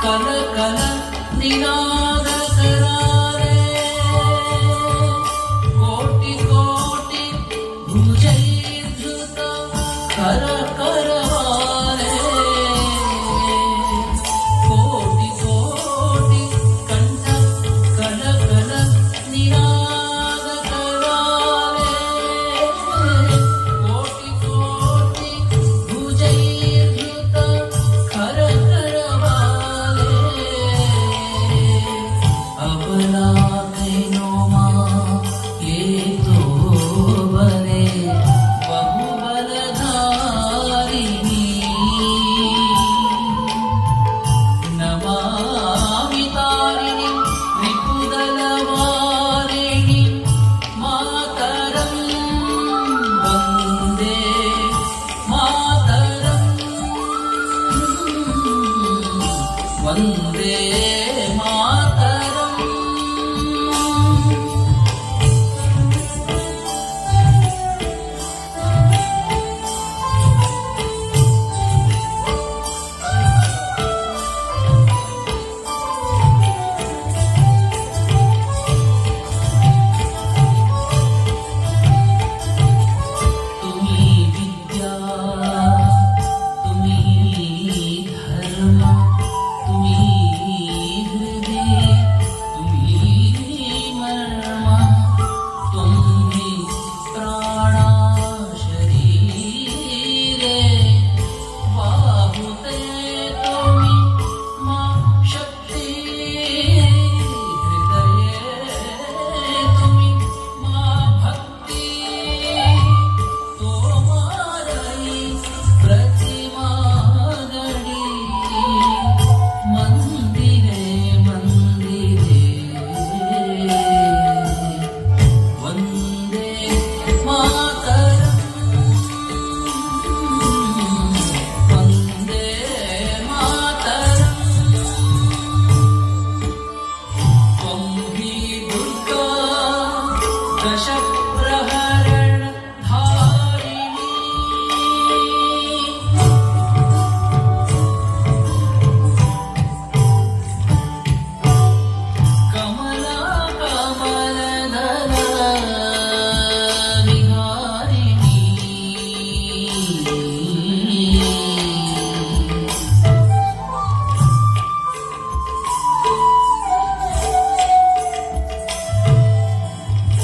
ಕಲ ಕಲ ನಿನಾದ ಕರಾರೆ ಕೋಟಿ ಕೋಟಿ ಭುಜೈರ್ಧೃತ ಕರ ಕರವಾರೆ ಕೋಟಿ ಕೋಟಿ ಕಂಠ ಕಲ ಕಲ ನಿನಾದ ಕರಾರೆ ಕೋಟಿ ಕೋಟಿ ಭುಜೈರ್ಧೃತ ಕರ ಕರವಾರೆ अबला नैनो माँ ये तो बने बहुबलधारिणी नमामि तारिणी रिपुदलवारिणि मातरं वन्दे मातरं वन्दे मातरम्